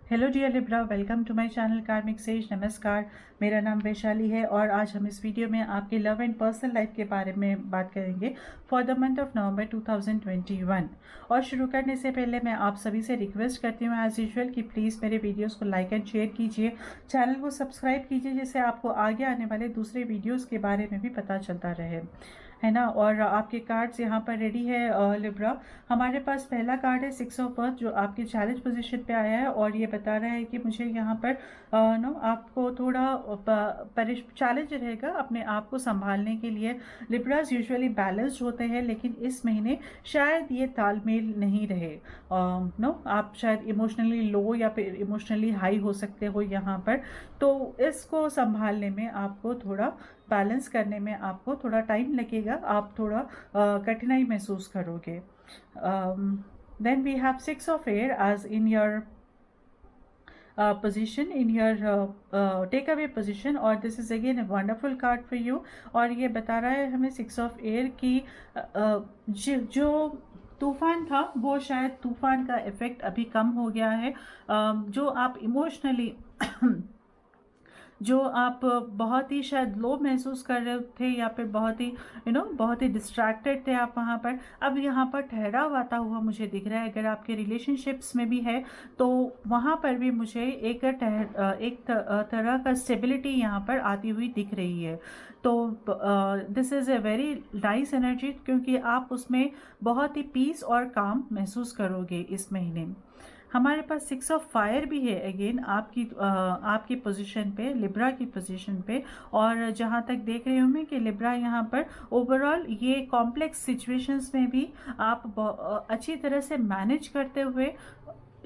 Hello dear Libra, welcome to my channel Karmic Sage. नमस्कार, मेरा नाम वैशाली है और आज हम इस वीडियो में आपके लव एंड पर्सनल लाइफ के बारे में बात करेंगे for the month of November 2021। और शुरू करने से पहले मैं आप सभी से रिक्वेस्ट करती हूँ एज यूजुअल कि प्लीज़ मेरे वीडियोस को लाइक एंड शेयर कीजिए, चैनल को सब्सक्राइब कीजिए, जिससे आपको आगे आने वाले दूसरे वीडियोज़ के बारे में भी पता चलता रहे, है ना। और आपके कार्ड्स यहाँ पर रेडी है लिब्रा। हमारे पास पहला कार्ड है 6 ऑफ अर्थ, जो आपके चैलेंज पोजीशन पे आया है और ये बता रहा है कि मुझे यहाँ पर आपको थोड़ा चैलेंज रहेगा अपने आप को संभालने के लिए। लिब्रास यूजुअली बैलेंस्ड होते हैं, लेकिन इस महीने शायद ये तालमेल नहीं रहे। आप शायद इमोशनली लो या फिर इमोशनली हाई हो सकते हो यहाँ पर, तो इसको संभालने में आपको थोड़ा बैलेंस करने में आपको थोड़ा टाइम लगेगा, आप थोड़ा कठिनाई महसूस करोगे। Then we have 6 of air as in your position, in your takeaway position, और this is again a wonderful card for you। और ये बता रहा है हमें 6 of air की जो तूफान था वो शायद तूफान का इफेक्ट अभी कम हो गया है। जो आप इमोशनली जो आप बहुत ही शायद लो महसूस कर रहे थे या फिर बहुत ही बहुत ही डिस्ट्रैक्टेड थे आप वहाँ पर, अब यहाँ पर ठहराव आता हुआ मुझे दिख रहा है। अगर आपके रिलेशनशिप्स में भी है तो वहाँ पर भी मुझे एक तरह का स्टेबिलिटी यहाँ पर आती हुई दिख रही है। तो this is a very nice energy, क्योंकि आप उसमें बहुत ही पीस और काम महसूस करोगे इस महीने। हमारे पास 6 ऑफ फायर भी है अगेन आपकी पोजीशन पे, लिब्रा की पोजीशन पे। और जहाँ तक देख रही हूँ मैं कि लिब्रा यहाँ पर ओवरऑल ये कॉम्प्लेक्स सिचुएशंस में भी आप अच्छी तरह से मैनेज करते हुए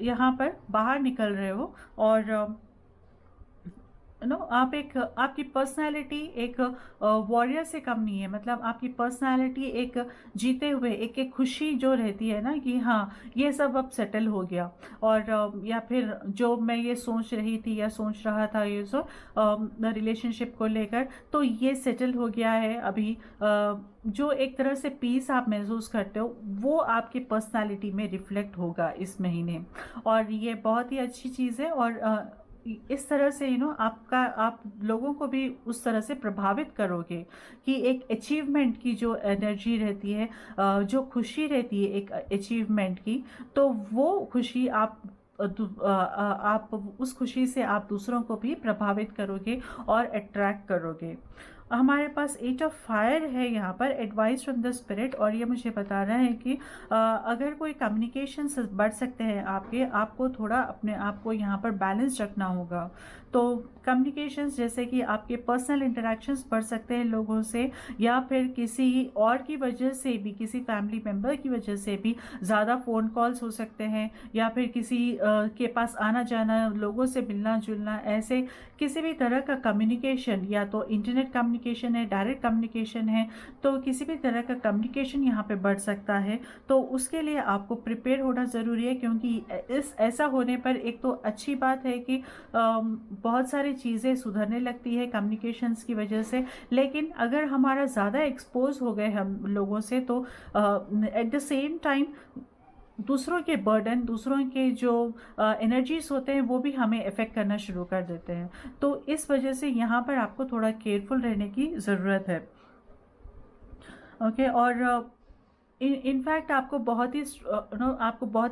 यहाँ पर बाहर निकल रहे हो। और आपकी पर्सनालिटी एक वॉरियर से कम नहीं है। मतलब आपकी पर्सनालिटी एक जीते हुए एक खुशी जो रहती है ना कि हाँ ये सब अब सेटल हो गया, और या फिर जो मैं ये सोच रही थी या सोच रहा था ये सो रिलेशनशिप को लेकर, तो ये सेटल हो गया है अभी। जो एक तरह से पीस आप महसूस करते हो वो आपकी पर्सनालिटी में रिफ्लेक्ट होगा इस महीने, और ये बहुत ही अच्छी चीज़ है। और इस तरह से आप लोगों को भी उस तरह से प्रभावित करोगे कि एक अचीवमेंट की जो एनर्जी रहती है, जो खुशी रहती है एक अचीवमेंट की, तो वो खुशी आप उस खुशी से आप दूसरों को भी प्रभावित करोगे और अट्रैक्ट करोगे। हमारे पास 8 ऑफ फायर है यहाँ पर, एडवाइस फ्रॉम द स्पिरिट। और ये मुझे बता रहा है कि अगर कोई कम्युनिकेशन बढ़ सकते हैं आपको थोड़ा अपने आप को यहाँ पर बैलेंस रखना होगा। तो कम्युनिकेशंस जैसे कि आपके पर्सनल इंटरेक्शंस बढ़ सकते हैं लोगों से, या फिर किसी और की वजह से भी, किसी फैमिली मेम्बर की वजह से भी ज़्यादा फ़ोन कॉल्स हो सकते हैं, या फिर किसी के पास आना जाना, लोगों से मिलना जुलना, ऐसे किसी भी तरह का कम्युनिकेशन, या तो इंटरनेट कम्युनिकेशन है, डायरेक्ट कम्युनिकेशन है, तो किसी भी तरह का कम्युनिकेशन यहाँ पे बढ़ सकता है। तो उसके लिए आपको प्रिपेयर होना ज़रूरी है, क्योंकि ऐसा होने पर एक तो अच्छी बात है कि बहुत सारी चीज़ें सुधरने लगती है कम्युनिकेशंस की वजह से। लेकिन अगर हमारा ज़्यादा एक्सपोज हो गए हम लोगों से, तो एट द सेम टाइम दूसरों के बर्डन, दूसरों के जो एनर्जीज होते हैं वो भी हमें अफेक्ट करना शुरू कर देते हैं। तो इस वजह से यहाँ पर आपको थोड़ा केयरफुल रहने की ज़रूरत है। ओके। और इनफैक्ट आपको बहुत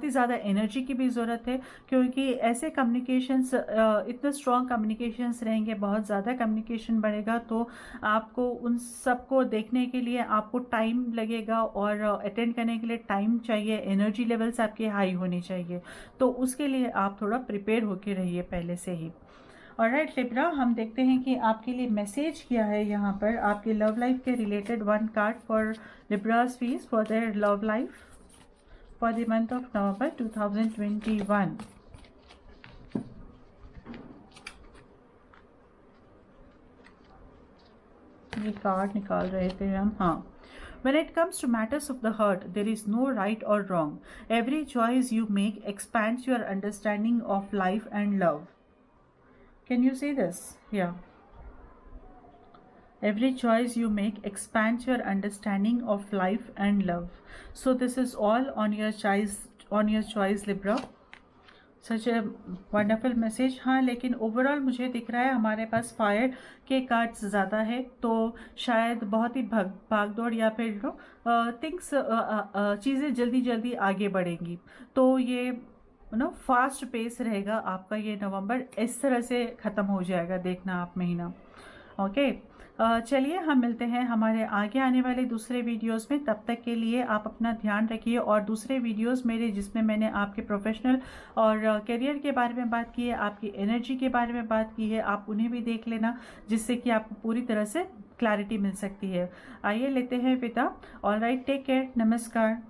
ही ज़्यादा एनर्जी की भी ज़रूरत है, क्योंकि ऐसे कम्युनिकेशंस, इतने स्ट्रॉन्ग कम्युनिकेशंस रहेंगे, बहुत ज़्यादा कम्युनिकेशन बढ़ेगा, तो आपको उन सबको देखने के लिए आपको टाइम लगेगा, और अटेंड करने के लिए टाइम चाहिए, एनर्जी लेवल्स आपके हाई होने चाहिए। तो उसके लिए आप थोड़ा प्रिपेयर होके रहिए पहले से ही। ऑलराइट लिब्रा, हम देखते हैं कि आपके लिए मैसेज क्या है यहाँ पर आपके लव लाइफ के related. One card for Libras fees for their love life for the month of November 2021। ये कार्ड निकाल रहे थे हम। हाँ, when it comes to matters of the heart, there is no right or wrong. Every choice you make expands your understanding of life and love. Can you see this? Yeah. Every choice you make expands your understanding of life and love. So this is all on your choice, Libra. Such a wonderful message. हाँ, लेकिन overall मुझे दिख रहा है हमारे पास fire के cards ज़्यादा है, तो शायद बहुत ही भाग दौड़ या फिर थिंग्स चीज़ें जल्दी जल्दी आगे बढ़ेंगी। तो ये फास्ट पेस रहेगा आपका, ये नवंबर इस तरह से ख़त्म हो जाएगा, देखना आप महीना। ओके, चलिए हम मिलते हैं हमारे आगे आने वाले दूसरे वीडियोस में। तब तक के लिए आप अपना ध्यान रखिए, और दूसरे वीडियोस मेरे जिसमें मैंने आपके प्रोफेशनल और करियर के बारे में बात की है, आपकी एनर्जी के बारे में बात की है, आप उन्हें भी देख लेना, जिससे कि आपको पूरी तरह से क्लैरिटी मिल सकती है। आइए लेते हैं विदा। ऑल राइट, टेक केयर, नमस्कार।